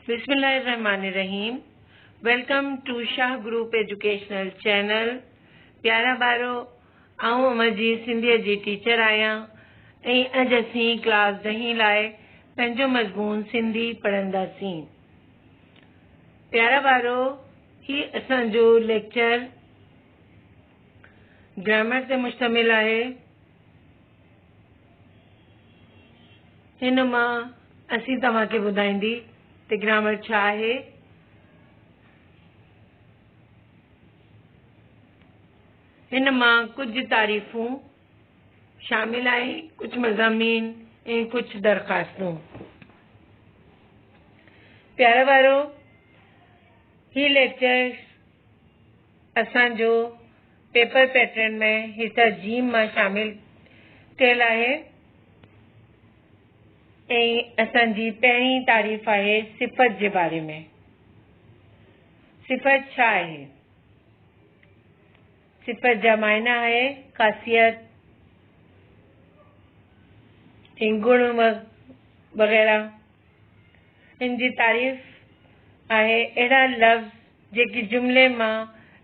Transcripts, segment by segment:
बिस्मिल्लाहिर्रहमानिर्रहीम। Welcome to Shah group educational channel. प्यारा ॿारो, आऊं अमर जी सिंधीअ जी टीचर आहियां ऐं अॼु असीं क्लास 10 लाइ पंहिंजो मज़मून सिंधी पढ़ंदासीं। प्यारा ॿारो, ही असांजो लेक्चर ग्रामर ते मुश्तमिल आहे। हिन मां असीं तव्हांखे ॿुधाईंदी त ग्रामर छा आहे। हिन मां कुझु तारीफ़ूं शामिल आहिनि, कुझु मज़ामीन ऐं कुझु दरख़्वास्तूं। प्यारा ॿारो, ही लेक्चर असांजो पेपर पैटर्न में हिस्सा जीम मां शामिल थियल आहे ऐं असांजी पहिरीं तारीफ़ आहे सिफ़त जे बारे में। सिफ़त छा आहे? सिफ़त जा मायना आहे ख़ासियत ऐं गुण वग़ैरह। इन जी तारीफ़ आहे अहिड़ा लफ़्ज़ जेकी जुमिले मां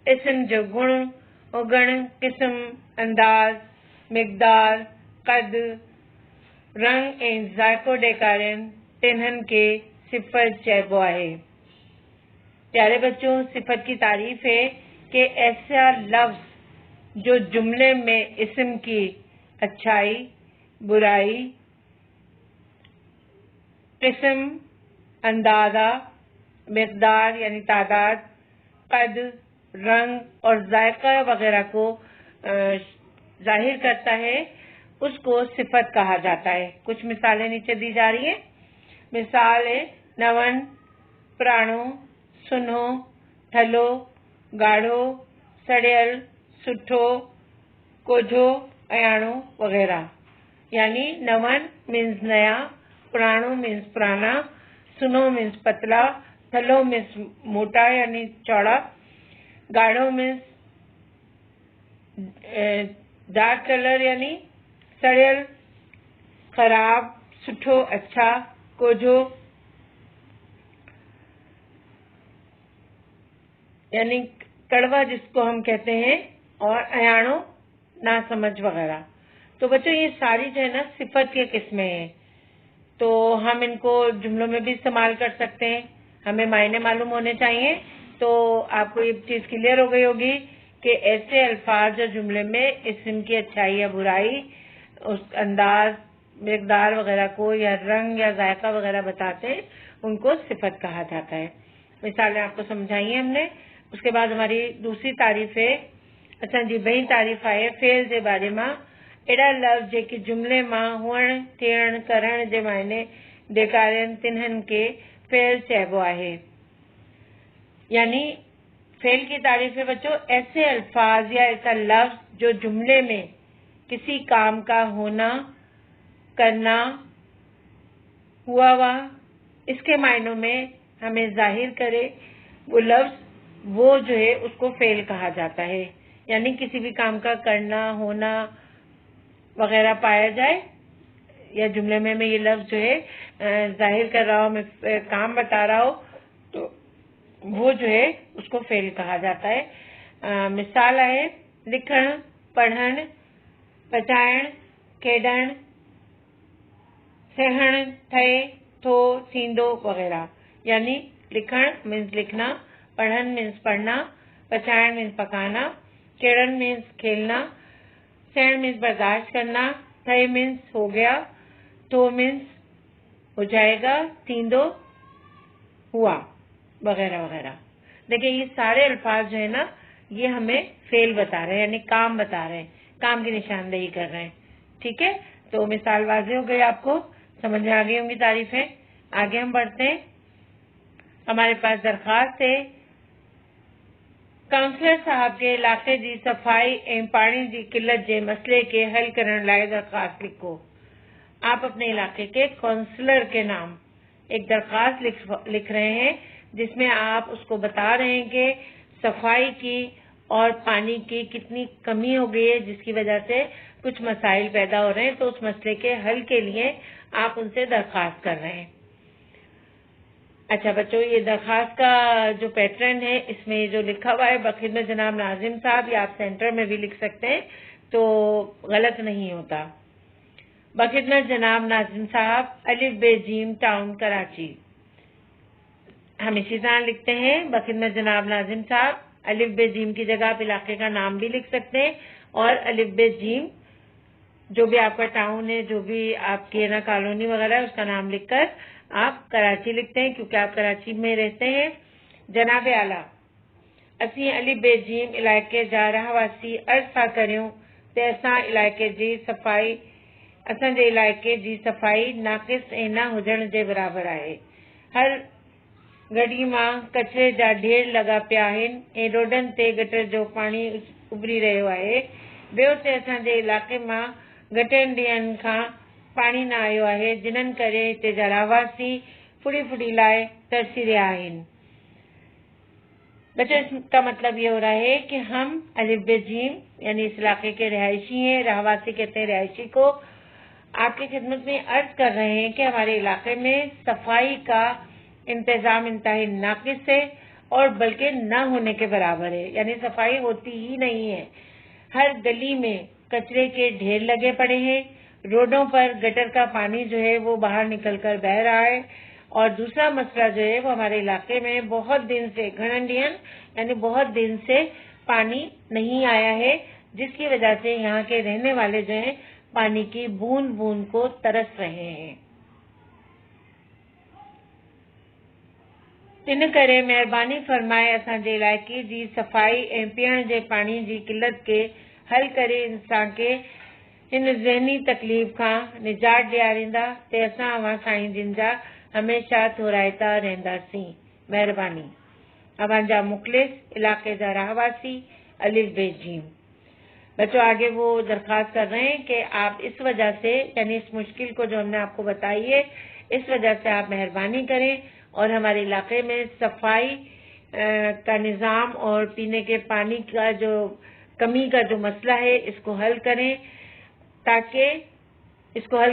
इस्म जो गुण उगण, क़िस्म, अंदाज़, मिक़दार, क़द, रंग ऐं ज़ाइक़ो ॾेखारनि, तिन्हनि खे सिफ़त चइबो आहे। प्यारे बच्चों, सिफ़त की तारीफ़ है कि ऐसा लफ्ज़ जो जुमले में इस्म की अच्छाई, बुराई, क़िस्म, अंदाज़ा, मिक़दार यानी तादाद, कद, रंग और जायका वगैरह को जाहिर करता है, उसको सिफ़त कहा जाता है। कुछ मिसालें नीचे दी जा रही हैं। मिसाल है नवन, पुराणो, सुनो, थलो, गाढ़ो, सड़ियल, सुठो, कोझो, अयाणो वगैरह। यानी नवन मीन्स नया, पुराणो मीन्स पुराना, सुनो मीन्स पतला, थलो मीन्स मोटा यानी चौड़ा, गाढ़ो मीन्स डार्क कलर यानी सड़ियल, खराब, सुठो अच्छा, कोझो यानी कड़वा जिसको हम कहते हैं, और अयाणो ना समझ वगैरह। तो बच्चों, ये सारी जो है ना सिफत के किस्में हैं, तो हम इनको जुमलों में भी इस्तेमाल कर सकते हैं। हमें मायने मालूम होने चाहिए। तो आपको ये चीज क्लियर हो गई होगी कि ऐसे अल्फाज जो जुमले में इस्म की अच्छाई या बुराई, उस अंदाज, मिक़दार वगैरह को या रंग या जायका वगैरह बताते हैं, उनको सिफत कहा जाता है। मिसालें आपको समझाई हैं हमने। उसके बाद हमारी दूसरी तारीफ है, असांजी ॿई तारीफ़ आहे फेल जे बारे में। अहिड़ा लफ़्ज़ जेके जुमले मां हुअण, थियण, करण जे मायने ॾेखारनि, तिन्हनि खे फेल चइबो आहे। यानी फेल की तारीफ है बच्चों, ऐसे अल्फाज या ऐसा लफ्ज़ जो जुमले में किसी काम का होना, करना, हुआ हुआ, इसके मायनों में हमें जाहिर करे, वो लफ्ज़ वो जो है उसको फेल कहा जाता है। यानी किसी भी काम का करना, होना वगैरह पाया जाए, या जुमले में मैं ये लफ्ज़ जो है जाहिर कर रहा हूँ, मैं काम बता रहा हूँ, तो वो जो है उसको फेल कहा जाता है। मिसाल है लिखण, पढ़ण, पचाइण, खेॾण, सहण, ठहे, थो, थींदो वगैरह। यानी लिखण मीन्स लिखना, पढ़न मीन्स पढ़ना, पचाइण मीन्स पकाना, खेड़न मीन्स खेलना, सहण मीन्स बर्दाश्त करना, ठहे मीन्स हो गया, तो मीन्स हो जाएगा, थींदो हुआ वगैरह वगैरह। देखिए, ये सारे अल्फाज जो है ना, ये हमें फेल बता रहे हैं, यानी काम बता रहे हैं, काम की निशानदेही कर रहे हैं। ठीक है, तो मिसाल वाज़ेह हो गई, आपको समझ में आ गई होंगी तारीफें। आगे हम बढ़ते हैं। हमारे पास दरख्वास्त है, काउंसलर साहब के इलाके जी सफाई ऐं पानी जी किल्लत जे मसले के हल करण लाइ दरख्वास्त लिखो। आप अपने इलाके के काउंसलर के नाम एक दरख्वास्त लिख रहे हैं, जिसमें आप उसको बता रहे हैं कि सफाई की और पानी की कितनी कमी हो गई है, जिसकी वजह से कुछ मसाइल पैदा हो रहे हैं। तो उस मसले के हल के लिए आप उनसे दरख्वास्त कर रहे हैं। اچھا بچوں، یہ درخواست کا جو پیٹرن ہے اس میں جو لکھا ہوا ہے بخدمت جناب ناظم صاحب، یا آپ سینٹر میں بھی لکھ سکتے ہیں تو غلط نہیں ہوتا. بخدمت جناب ناظم صاحب، الف بے جیم، ٹاؤن کراچی. ہم اسی طرح لکھتے ہیں بخدمت جناب ناظم صاحب. الف بے جیم کی جگہ آپ علاقے کا نام بھی لکھ سکتے ہیں، اور الف بے جیم جو بھی آپ کا ٹاؤن ہے، جو بھی آپ کی نا کالونی وغیرہ ہے، اس کا نام لکھ کر آپ کراچی لکھتے ہیں کیونکہ آپ کراچی میں رہتے ہیں. جناب اعلیٰ، اسی الف بے جیم علاقے جا رہا واسی عرصہ کریوں تے اساں علاقے جی صفائی اساں جے علاقے جی صفائی ناقص اینا ہوجن جے برابر ہے. ہر گڈی ماں کچرے جا ڈھیر لگا پیا آہن ऐं रोडनि ते गटर जो पाणी उभरी रहियो आहे. ॿियो त असांजे इलाइक़े मां घटनि ॾींहंनि खां पाणी न आयो आहे, जिन्हनि करे हिते जा रहवासी फुड़ी फुड़ी लाइ तरसी रहिया आहिनि. बच्चों, इसका मतलब ये हो रहा है कि हम अलिफ बे जीम यानी इस इलाके के रिहायशी हैं, रहवासी कहते हैं रिहायशी को. आपकी खिदमत में अर्ज कर रहे हैं कि हमारे इलाके में सफाई का इंतजाम इंतहाई नाकिस है और बल्कि न होने के बराबर है, यानी सफाई होती ही नहीं है. हर गली में कचरे के ढेर लगे पड़े हैं, रोडों पर गटर का पानी जो है वो बाहर निकल कर बह रहा है. और दूसरा मसला जो है वो हमारे इलाके में बहुत दिन से घनंडियन यानी बहुत दिन से पानी नहीं आया है, जिसकी वजह से यहाँ के रहने वाले जो है पानी की बूंद बूंद को तरस रहे हैं. इन करे महिरबानी फरमाए असांजे इलाइक़े जी सफ़ाई ऐं पीअण जे पाणी जी किल्लत खे हल करे इंसान खे हिन ज़हनी तकलीफ़ खां निजात ॾियारींदा ते असां अवां साईं जिन जा हमेशा थोराइता रहंदासीं. महिरबानी. अवांजा मुखलिस, इलाके जा रहवासी, अलिफ बे जीम. बच्चों, आगे वो दरख्वास्त कर रहे हैं कि आप इस वजह से यानी इस मुश्किल को जो हमने आपको बताई है, इस वजह से आप मेहरबानी करें और हमारे इलाके में सफाई का निज़ाम और पीने के पानी का जो कमी का जो मसला है इसको हल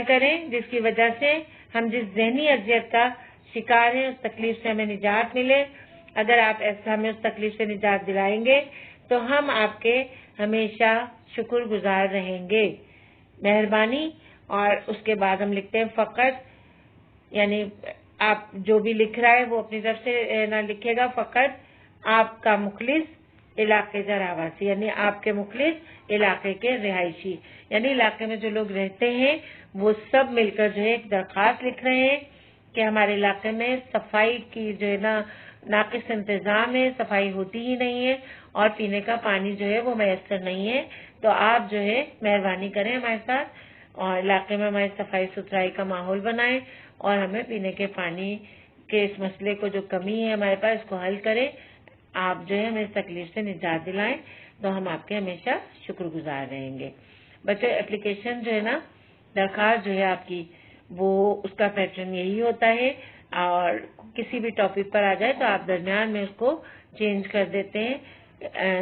करें, जिसकी वजह से हम जिस ज़हनी अज़ियत का शिकार हैं उस तकलीफ से हमें निजात मिले. अगर आप ऐसा हमें उस तकलीफ से निजात दिलाएंगे तो हम आपके हमेशा शुक्रगुजार रहेंगे. मेहरबानी. और उसके बाद हम लिखते हैं फ़कत, यानी आप जो भी लिख रहा है वो अपनी तरफ से ना लिखेगा. फ़कत आपका मुखलिस इलाके का रहवासी, यानी आपके मुखलिस इलाके के रिहायशी, यानी इलाके में जो लोग रहते हैं वो सब मिलकर जो है एक दरख्वास्त लिख रहे हैं कि हमारे इलाके में सफाई की जो है ना नाकिस इंतजाम है, सफाई होती ही नहीं है और पीने का पानी जो है वो मैसर नहीं है. तो आप जो है मेहरबानी करें हमारे साथ और इलाके में हमारी सफाई सुथराई का माहौल बनाएं और हमें पीने के पानी के इस मसले को जो कमी है हमारे पास इसको हल करें. आप जो है हमें इस तकलीफ से निजात दिलाएं तो हम आपके हमेशा शुक्रगुजार रहेंगे. बच्चों, एप्लीकेशन जो है ना, दरख्वास्त जो है आपकी, वो उसका पैटर्न यही होता है और किसी भी टॉपिक पर आ जाए तो आप दरमियान में उसको चेंज कर देते हैं.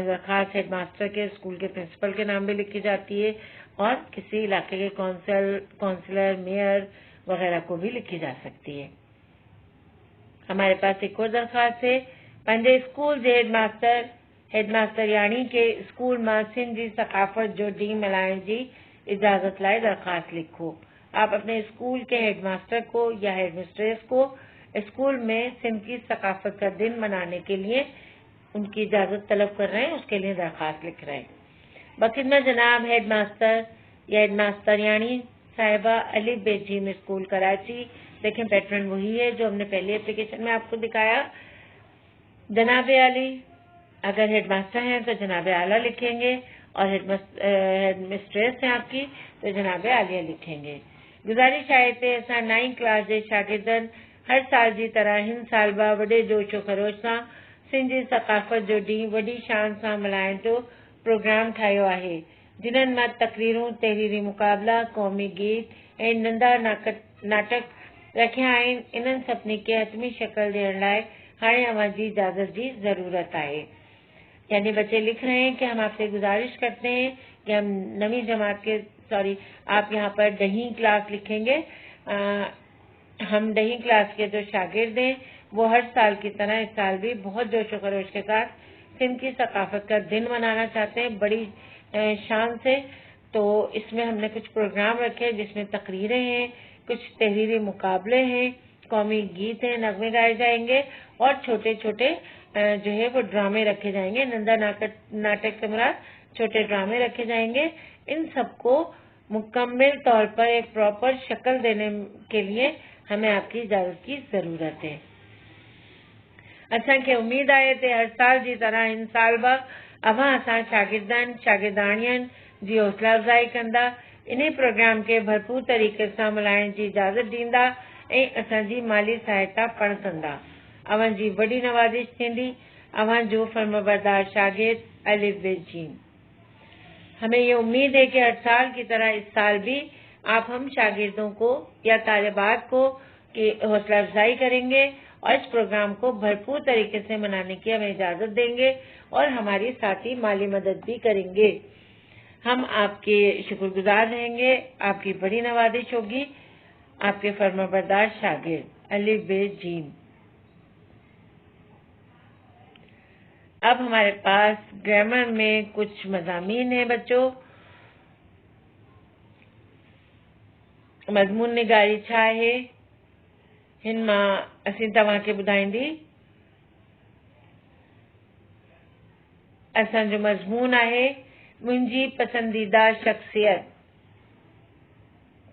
दरख्वास्त हेड मास्टर के, स्कूल के प्रिंसिपल के नाम भी लिखी जाती है और किसी इलाके के काउंसलर, मेयर वगैरह को भी लिखी जा सकती है. हमारे पास एक और दरख्वास्त है. पंहिंजे स्कूल जे हेडमास्टर यानी के स्कूल मां सिंध जी सकाफत जो ॾींहुं मल्हाइण जी इजाज़त लाइ दरख्वास्त लिखो. आप अपने स्कूल के हेडमास्टर को या हेडमिस्ट्रेस को स्कूल में सिंध की सकाफत का दिन मनाने के लिए उनकी इजाज़त तलब कर रहे हैं, उसके लिए दरख्वास्त लिख रहे हैं. बखिदमत जनाब हेडमास्टर या हेडमास्टर यानी साहिबा अलिफ बे जीम स्कूल कराची. देखें, पैटर्न वही है जो हमने पहले एप्लीकेशन में आपको दिखाया. जनाब आली, अगर हेडमास्टर हैं तो जनाब आला लिखेंगे और हेडमिस्ट्रेस हैं आपकी तो जनाब आलिया लिखेंगे. गुजारिश आहे ते असां 9th क्लास जे शागिर्दनि हर साल जी तरह हिन साल बि वॾे जोशो खरोश सां सिंध जी सकाफ़त जो ॾींहुं वॾी शान सां मल्हाइण जो प्रोग्राम ठाहियो आहे, जिन्हनि मां तकरीरूं, तहरीरी मुक़ाबला, क़ौमी गीत ऐं नंढा नाटक रखिया आहिनि. इन्हनि सभिनी खे हतमी शक्ल ॾियण लाइ हाणे अवां जी इजाज़त की जरूरत है. यानी बच्चे लिख रहे हैं कि हम आपसे गुजारिश करते हैं कि हम नवी जमात के आप यहाँ पर 10वीं क्लास लिखेंगे. हम 10वीं क्लास के जो शागिर्द हैं وہ ہر سال کی طرح اس سال بھی بہت جوش و خروش کے ساتھ سندھ کی ثقافت کا دن منانا چاہتے ہیں بڑی شان سے. تو اس میں ہم نے کچھ پروگرام رکھے جس میں تقریریں ہیں, کچھ تحریری مقابلے ہیں, قومی گیت ہیں, نغمے گائے جائیں گے اور چھوٹے چھوٹے جو ہے وہ ڈرامے رکھے جائیں گے. نندا ناٹک سے مراد چھوٹے ڈرامے رکھے جائیں گے. ان سب کو مکمل طور پر ایک پراپر شکل دینے کے لیے ہمیں آپ کی اجازت کی ضرورت ہے. اچھا کہ امید آئے تھے ہر سال جی طرح ان سال با ابا اساں شاگردان شاگردانین جی حوصلہ افزائی کندا, انہیں پروگرام کے بھرپور طریقے سے ملائن جی اجازت دیندا ऐं असांजी माली सहायता पिणु कंदा. अव्हां जी वॾी नवाज़िश थींदी. अव्हां जो फर्मबरदार शागिर्द अलिफ बे जीम. हमें ये उम्मीद है कि हर साल की तरह इस साल भी आप हम शागिर्दों को या तालिबात को की हौसला अफजाई करेंगे और इस प्रोग्राम को भरपूर तरीके से मनाने की हमें इजाजत देंगे और हमारी साथी माली मदद भी करेंगे. हम आपके शुक्रगुजार रहेंगे. आपकी बड़ी नवाजिश होगी. आपके फर्माबरदार शागिर्द अलिफ बे जीम. अब हमारे पास ग्रामर में कुछ मज़ामीन हैं बच्चों. मज़मून निगारी छा आहे हिन मां असीं तव्हांखे ॿुधाईंदी. असांजो मज़मून आहे मुंहिंजी पसंदीदा शख्सियत.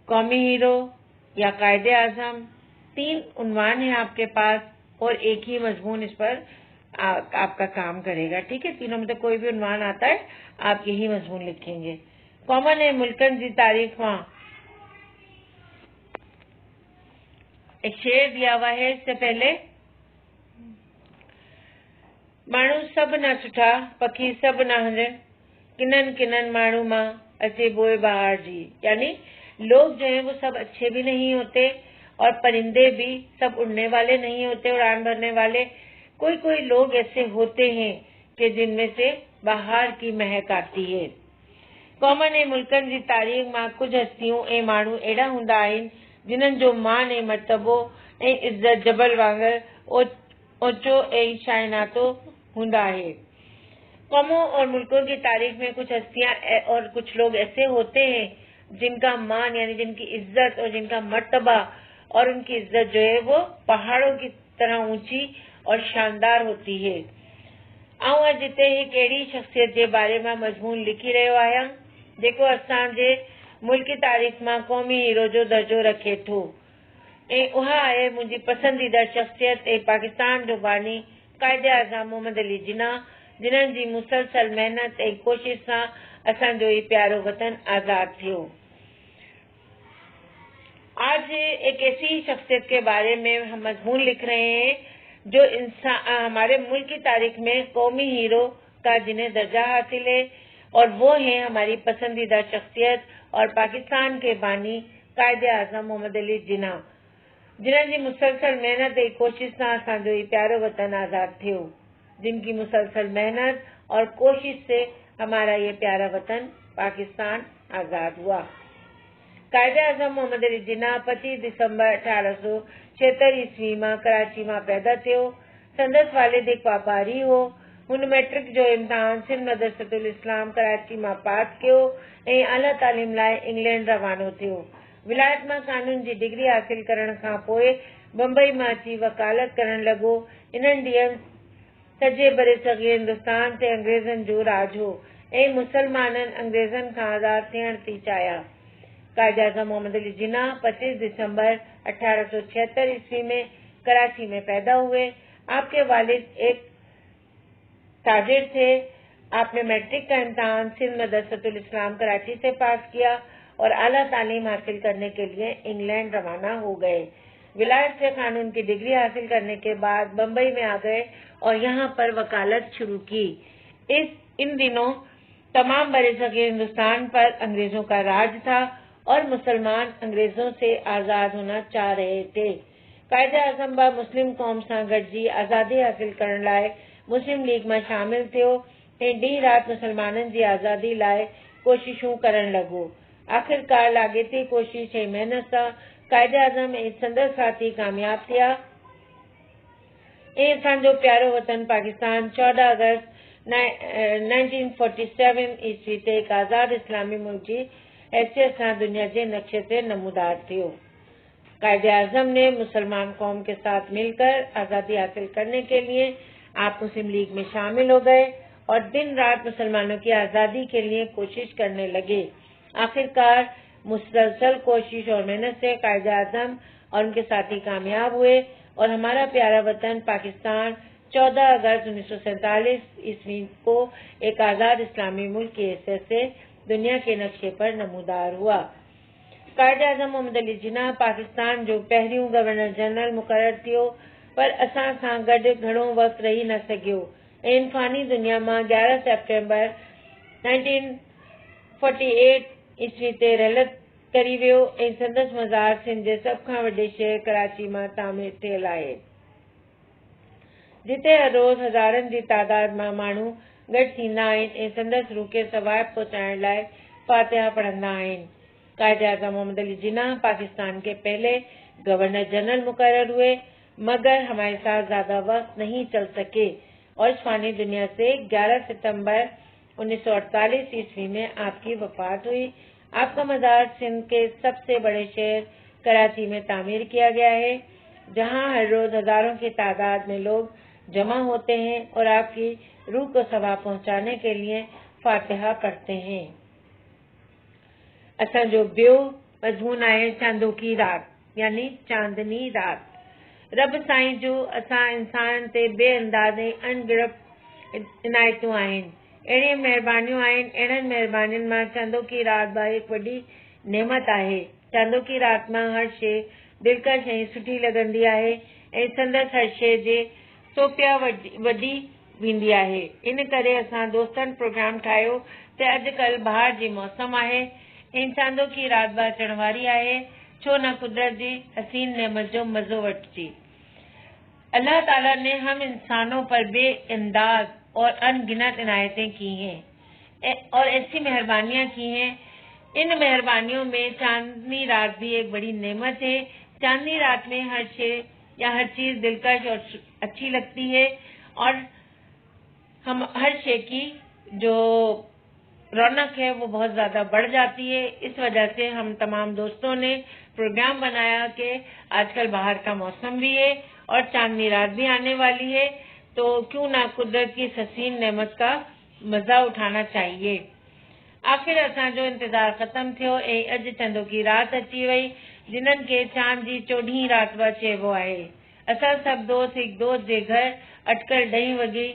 कौमी हीरो या कायदे आज़म. 3 उन्वान है आपके पास और एक ही मजमून इस पर आपका काम करेगा. ठीक है, तीनों में तो कोई भी उन्वान आता है आप यही मजमून लिखेंगे. कॉमन है मुल्कन जी तारीख वहां एक शेर दिया हुआ है. इससे पहले माण्हू सब न सुठा पखी सब न हंजन किनन किनन माण्हू मां अचे बोए बहार जी. यानी लोग जो हैं वो सब अच्छे भी नहीं होते और परिंदे भी सब उड़ने वाले नहीं होते, उड़ान भरने वाले. कोई कोई लोग ऐसे होते हैं कि जिनमें से बहार की महक आती है. कॉमन ऐं मुल्कनि जी तारीख़ मां कुछ हस्तियूं ऐं माण्हू अहिड़ा हूंदा आहिनि जिन्हनि जो मान ऐं मर्तबो ऐं इज़त जबल वांगुरु ऊंचो ऐं शाइनातो हूंदा आहे. कौमों और मुल्कों की तारीख में कुछ हस्तियां और कुछ लोग ऐसे होते हैं जिनका मान यानी जिनकी इज्जत और जिनका मर्तबा और उनकी इज्जत जो है वो पहाड़ों की तरह ऊंची और शानदार होती है. आऊं अॼु हिते हिकु अहिड़ी शख्सियत जे बारे में मज़मून लिखी रहियो आहियां जेको असांजे मुल्की तारीख़ मां क़ौमी हीरो जो दर्जो रखे थो ऐं उहा आहे मुंहिंजी पसंदीदा शख्सियत ऐं पाकिस्तान जो बानी कायदे आज़म मोहम्मद अली जिन्ना, जिन्हनि जी मुसलसल महिनत ऐं कोशिश सां असांजो ही प्यारो वतन आज़ाद थियो. आज एक ऐसी शख्सियत के बारे में हम मजमून लिख रहे हैं जो हमारे मुल्क की तारीख में कौमी हीरो का जिन्हें दर्जा हासिल है और वो है हमारी पसंदीदा शख्सियत और पाकिस्तान के बानी कायदे आज़म मोहम्मद अली जिन्ना, जिन्हनि जी मुसलसल मेहनत ऐं कोशिश सां असांजो ही प्यारो वतन आज़ाद थियो. जिनकी मुसलसल मेहनत और कोशिश से हमारा ये प्यारा वतन पाकिस्तान आज़ाद हुआ. कायदे आज़म मोहम्मद अली जिन्ना 25 दिसंबर 1876 ईस्वी में कराची में पैदा थियो. संदसि वालिद एक वापारी हो. हुन मैट्रिक जो इम्तिहान सिंध मदरसतुल इस्लाम कराची में पास कियो ऐं आला तालीम लाइ इंग्लैंड रवानो थियो. विलायत में कानून जी डिग्री हासिल करण खां पोइ बम्बई में अची वकालत करण लॻो. इन्हनि ॾींहनि सॼे बरे सग़ीर हिंदुस्तान ते अंग्रेज़नि जो राज हो ऐं मुसलमाननि अंग्रेज़नि खां आज़ाद थियण थी चाहिया. कायदे आज़म मोहम्मद अली जिन्ना 25 दिसंबर 1876 ईस्वी में कराची में पैदा हुए. आपके वालिद एक ताजिर थे. आपने मैट्रिक का इम्तिहान सिंध मदरसतुल इस्लाम कराची से पास किया और आला तालीम हासिल करने के लिए इंग्लैंड रवाना हो गए. विलायत से कानून की डिग्री हासिल करने के बाद बम्बई में आ गए और यहाँ पर वकालत शुरू की. इन दिनों तमाम बड़े सगीर हिंदुस्तान पर अंग्रेजों का राज था और मुसलमान अंग्रेजों से आज़ाद होना चाह रहे थे. कायदे आज़म बा मुस्लिम कौम सां गॾिजी आज़ादी हासिल करण लाइ मुस्लिम लीग में शामिल थियो ऐं ॾींहुं राति मुसलमाननि जी आज़ादी लाइ कोशिशूं करण लॻो. आख़िरकार लाॻेती कोशिश ऐं महिनत सां कायदे आज़म ऐं संदसि साथी कामयाब थिया जो प्यारो वतन पाकिस्तान 14 अगस्त 1947 ईस्वी ते एक आज़ाद इस्लामी मुल्क जी हैसियत सां दुनिया जे नक्शे ते नमूदार थियो। कायदे आज़म ने मुसलमान कौम के साथ मिलकर आज़ादी हासिल करने के लिए आप मुस्लिम लीग में शामिल हो गए और दिन रात मुसलमानों की आज़ादी के लिए कोशिश करने लगे। आखिरकार मुसलसल कोशिश और मेहनत से कायदे आज़म और उनके साथी कामयाब हुए और हमारा प्यारा वतन पाकिस्तान 14 अगस्त 1947 ईस्वी को एक आज़ाद इस्लामी मुल्क की हैसियत से दुनिया के नक्शे पर नमूदार हुआ। कायदे आज़म मोहम्मद अली जिन्ना पाकिस्तान जो पहिरियों गवर्नर जनरल मुक़रर थियो पर असां सां गॾु घणो वक़्तु रही न सघियो ऐं इंसानी दुनिया मां 11 सेप्टेम्बर 1948 ईस्वी ते रहिलत करी वियो ऐं संदसि मज़ार सिंध जे सभ खां वॾे शहर कराची मां तामीर थियल आहे, जिते हर रोज़ हज़ारनि जी तादाद मां माण्हू गॾु थींदा आहिनि ऐं संदसि रूह खे सवाब पहुचाइण लाइ फातिहा पढ़ंदा आहिनि। कायदे आज़म मोहम्मद अली जिन्ना पाकिस्तान के पहले गवर्नर जनरल मुकर्रर हुए, मगर हमारे साथ ज्यादा वक्त नहीं चल सके और इस फानी दुनिया से 11 सितंबर 1948 ईस्वी में आपकी वफात हुई। आपका मज़ार सिंध के सबसे बड़े शहर कराची में तामीर किया गया है, जहां हर रोज हजारों की तादाद में लोग जमा होते हैं और आपकी रूह को सवाब पहुंचाने के लिए फातिहा पढ़ते हैं। असांजो ॿियो मज़मून आहे चांदोकी रात यानी चांदनी रात। रब साईं जो असां इंसान ते बेअंदाज़ ऐं अनगिनत इनायतूं आहिनि। अहिड़ियूं महिरबानियूं आहिनि, अहिड़नि महिरबानियुनि मां चांदोकी रात बि हिकु वॾी नेमत आहे। चांदोकी रात मां हर शइ दिलकश ऐं सुठी लॻंदी आहे ऐं संदसि हर शइ जे सोपिया वॾी वेंदी आहे। इन करे असां दोस्तनि प्रोग्राम ठाहियो त अॼुकल्ह बहार जी मौसम आहे ऐं चांदोकी रात बि अचण वारी आहे, छो न कुदरत जी हसीन नेमत जो मज़ो वठिजे। अल्लाह ताला ने हम इंसानों पर बेअंदाज और अनगिनत इनायतें की हैं और ऐसी मेहरबानियां की हैं। इन मेहरबानियों में चांदनी रात भी एक बड़ी नेमत है। चांदनी रात में हर शे या हर चीज दिलकश और अच्छी लगती है और हम हर शे की जो रौनक है वो बहुत ज्यादा बढ़ जाती है। इस वजह से हम तमाम दोस्तों ने प्रोग्राम बनाया कि आजकल बाहर का मौसम भी है और चांदनी रात भी आने वाली है, तो क्यों ना कुदरत की हसीन नेमत का मजा उठाना चाहिए। आखिर असांजो इंतजार खत्म थियो ऐं अॼु चंदोकी रात अची वई, जिन्हनि खे चांद जी 14 रात बि चइबो आहे। असां सभु दोस्त हिकु दोस्त जे घर अटकल 2 वॻे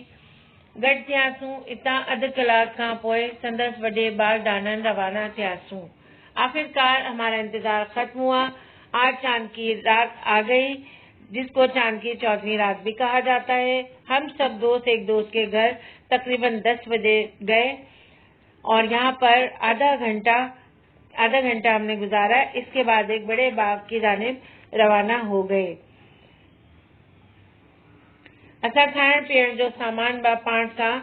गॾु थियासूं। इतां अधु कलाक खां पोइ संदसि वॾे बागदाननि रवाना थियासूं। आखिरकार हमारा इंतजार खत्म हुआ। आज चांद की रात आ गई, जिसको चांद की 14वीं रात भी कहा जाता है। हम सब दोस्त एक दोस्त के घर तकरीबन 10 बजे गए और यहाँ पर आधा घंटा हमने गुजारा। इसके बाद एक बड़े बाग की जानिब रवाना हो गए। असां खाइण पीअण जो सामान बि पाण सां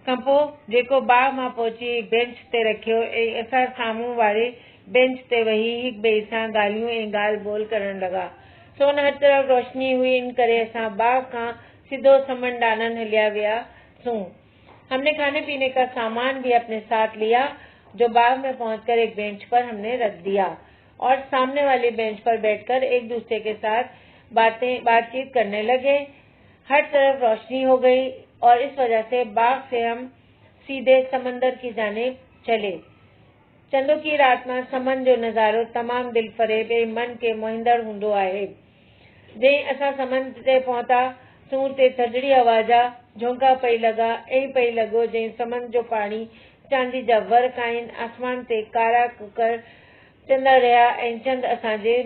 खां पोइ जेको बाग मां पहुची बेंच ते रखियो ऐं असां साम्हूं वारे बेंच ते वेही हिक ॿिए सां ॻाल्हियूं ऐं ॻाल्हि ॿोल करण लॻा। सोन हर तरफ रोशनी हुई, इन करे असां बाग खां सीधो समंडानन हलिया वियासूं। हमने खाने पीने का सामान भी अपने साथ लिया, जो बाग में पहुंचकर एक बेंच पर हमने रख दिया और सामने वाले बेंच पर बैठकर एक दूसरे के साथ बातचीत करने लगे। हर तरफ रोशनी हो गई और इस वजह से बाग से हम सीधे समंदर की जानिब चले। चंदोकी रात में समंद जो नज़ारो तमाम दिल फरेब ऐं मन के मोहिंदड़ हूंदो आहे। जें असां समंद ते पहुता सूर ते थधड़ी हवा जा झोंका पई लॻा, ऐं पई लॻो जें समंद जो पाणी चांदी जा वर्क आहिनि। आसमान ते कारा कुकर चंदा रहिया ऐं चंद असांजे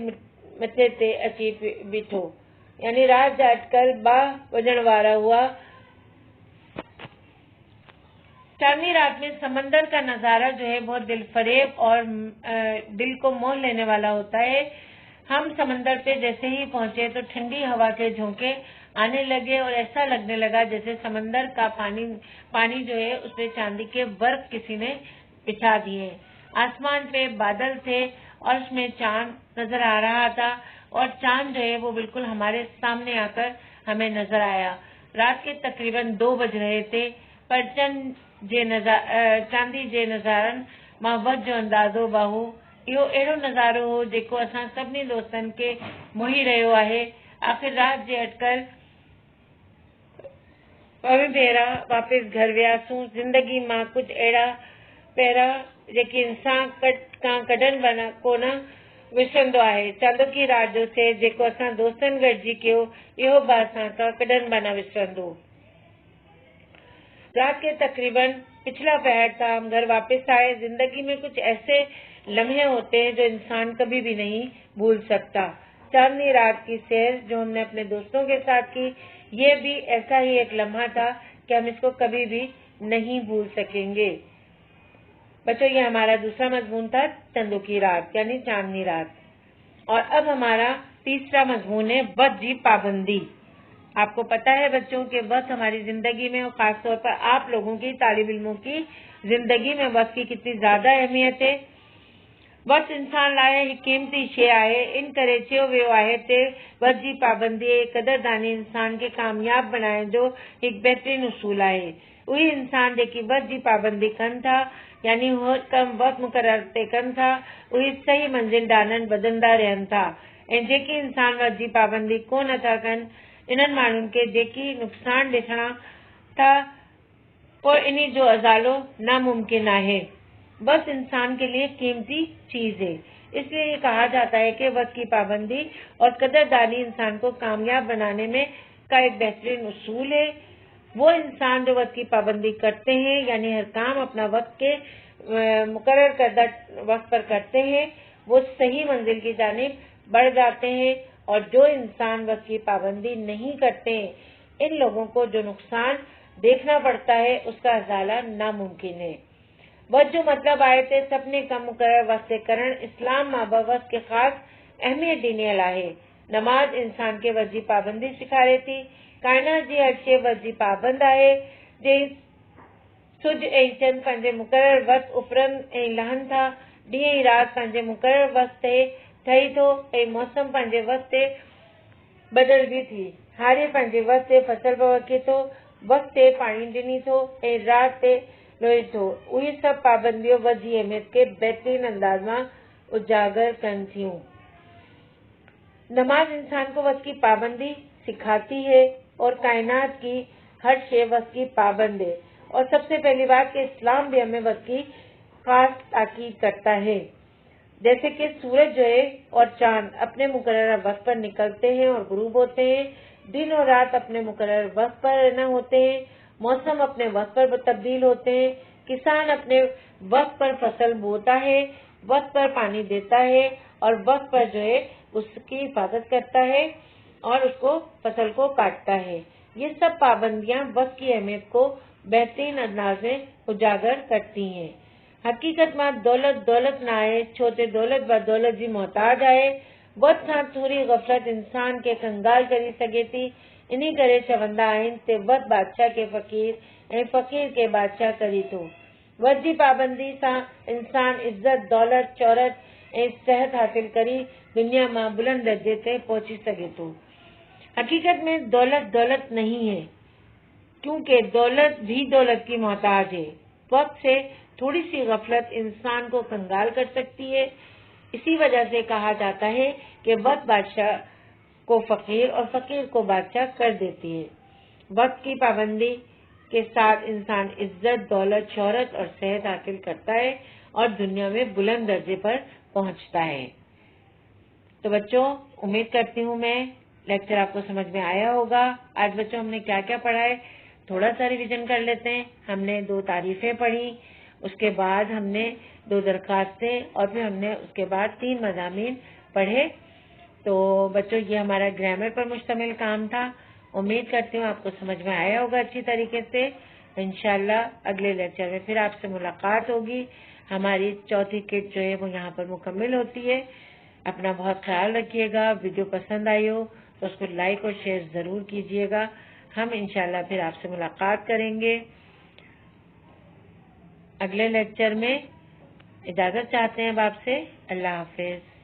मथे ते अची बीठो, यानी रात जा अटकल 2 वॼण वारा हुआ। चांदनी रात में समंदर का नजारा जो है बहुत दिल फरेब और दिल को मोह लेने वाला होता है। हम समंदर पे जैसे ही पहुंचे तो ठंडी हवा के झोंके आने लगे और ऐसा लगने लगा जैसे समंदर का पानी जो है उसमें चांदी के वर्क किसी ने बिछा दिए। आसमान पे बादल थे और उसमें चांद नजर आ रहा था और चांद जो है वो बिल्कुल हमारे सामने आकर ہمیں نظر آیا۔ رات کے تقریباً 2 بج رہے تھے، پر چاندی جے نظارن ماں وجھ جو اندازو باہو اہو اہڑو نظارو ہو جيڪو اسان سڀني دوستن کي موهي رهيو آهي۔ آخر رات جي اٽڪل پویں ڀيرا واپس گهر وياسون۔ زندگي ماں ڪجهه اهڙا پهرا جيڪي انسان کان ڪڍڻ بنا ڪونا وسرندو آهي۔ چاندوڪي رات جو سير جيڪو اسان دوستن گڏجي ڪيو اهو به اسان کان ڪڍڻ بنا وسرندو۔ رات کے تقریباً پچھلا پہر تھا، ہم گھر واپس آئے۔ زندگی میں کچھ ایسے لمحے ہوتے ہیں جو انسان کبھی بھی نہیں بھول سکتا۔ چاندنی رات کی سیر جو ہم نے اپنے دوستوں کے ساتھ کی، یہ بھی ایسا ہی ایک لمحہ تھا کہ ہم اس کو کبھی بھی نہیں بھول سکیں گے۔ بچوں، یہ ہمارا دوسرا مضمون تھا چندو کی رات یعنی چاندنی رات۔ اور اب ہمارا تیسرا مضمون ہے وقت کی پابندی۔ آپ کو پتا ہے بچوں کہ وقت ہماری زندگی میں اور خاص طور پر آپ لوگوں کی طالب علموں کی زندگی میں وقت کی کتنی زیادہ اہمیت ہے۔ وقت انسان لائے ایک قیمتی شے ہے، ان کرے چیو ویو ہے تے وقت کی پابندی قدردانی انسان کے کامیاب بنائے جو ایک بہترین اصول ہے۔ وہی انسان جیکی وقت کی پابندی کن تھا یعنی ہر کم وقت مقرر تے کن تھا، وہی صحیح منزل ڈانن بدندا رہن تھا۔ جیکی انسان وقت کی پابندی کو نہ کن، انہن مانن کے جیکی نقصان ڈسنا تھا اور انہی جو ازالو ناممکن ہے۔ وقت انسان کے لیے قیمتی چیز ہے، اس لیے یہ کہا جاتا ہے کہ وقت کی پابندی اور قدردانی انسان کو کامیاب بنانے میں کا ایک بہترین اصول ہے۔ وہ انسان جو وقت کی پابندی کرتے ہیں یعنی ہر کام اپنا وقت کے مقرر کردہ وقت پر کرتے ہیں، وہ صحیح منزل کی جانب بڑھ جاتے ہیں، اور جو انسان وقت کی پابندی نہیں کرتے ہیں، ان لوگوں کو جو نقصان دیکھنا پڑتا ہے اس کا ازالہ ناممکن ہے۔ وقت جو مطلب آئے تھے سپنے کا مقرر وقت سے کرن اسلام ماں وقت کے خاص اہمیت ڈینے والا ہے۔ نماز انسان کے وقت کی پابندی سکھارے تھی۔ کائنات جی ہر شے وقت کی پابند ہے۔ جی سج چند پنجے مقرر وقت اپرن لہن تھا، ڈینہں رات پنجے مقرر وقت تے ٹھئی تھو، موسم پنجے وقت تے بدل بھی تھی، ہارے پنجے وقت تے فصل پوکے تو وقت تے پانی ڈنی تھو، رات تے لوئی تھو۔ وہی سب پابندیوں وقت کی اہمیت کے بہترین انداز میں اجاگر کن تھیوں۔ نماز انسان کو وقت کی پابندی سکھاتی ہے اور کائنات کی ہر شے وقت کی پابند ہے، اور سب سے پہلی بات کہ اسلام بھی ہمیں وقت کی خاص تاکید کرتا ہے۔ جیسے کہ سورج جو ہے اور چاند اپنے مقررہ وقت پر نکلتے ہیں اور غروب ہوتے ہیں، دن اور رات اپنے مقرر وقت پر نہ ہوتے ہیں، موسم اپنے وقت پر تبدیل ہوتے ہیں، کسان اپنے وقت پر فصل بوتا ہے، وقت پر پانی دیتا ہے اور وقت پر جو ہے اس کی حفاظت کرتا ہے اور اس کو فصل کو کاٹتا ہے۔ یہ سب پابندیاں وقت کی اہمیت کو بہترین انداز میں اجاگر کرتی ہیں۔ حقیقت میں دولت نہ آئے چھوٹے دولت بدولت جی محتاج آئے، وقت سان تھوڑی غفلت انسان کے کنگال کری سگے تھی، انہی کرے چوندا آئین تے وقت بادشاہ کے فقیر فقیر کے بادشاہ کری تو۔ وقت کی پابندی سے انسان عزت دولت شہرت صحت حاصل کری دنیا میں بلند درجے تے پہنچی سگے تو۔ حقیقت میں دولت نہیں ہے، کیونکہ دولت بھی دولت کی محتاج ہے۔ وقت سے تھوڑی سی غفلت انسان کو کنگال کر سکتی ہے، اسی وجہ سے کہا جاتا ہے کہ وقت بادشاہ کو فقیر اور فقیر کو بادشاہ کر دیتی ہے۔ وقت کی پابندی کے ساتھ انسان عزت دولت شہرت اور صحت حاصل کرتا ہے اور دنیا میں بلند درجے پر پہنچتا ہے۔ تو بچوں، امید کرتی ہوں میں لیکچر آپ کو سمجھ میں آیا ہوگا۔ آج بچوں ہم نے کیا کیا پڑھا ہے تھوڑا سا ریویژن کر لیتے ہیں۔ ہم نے 2 تعریفیں پڑھی، اس کے بعد ہم نے 2 درخواستیں اور پھر ہم نے اس کے بعد 3 مضامین پڑھے۔ تو بچوں یہ ہمارا گرامر پر مشتمل کام تھا۔ امید کرتی ہوں آپ کو سمجھ میں آیا ہوگا اچھی طریقے سے۔ انشاءاللہ اگلے لیکچر میں پھر آپ سے ملاقات ہوگی۔ ہماری چوتھی کٹ جو ہے وہ یہاں پر مکمل ہوتی ہے۔ اپنا بہت خیال رکھیے گا۔ ویڈیو پسند آئی ہو تو اس کو لائک اور شیئر ضرور کیجیے گا۔ ہم انشاءاللہ پھر آپ سے ملاقات کریں گے اگلے لیکچر میں۔ اجازت چاہتے ہیں اب آپ سے۔ اللہ حافظ۔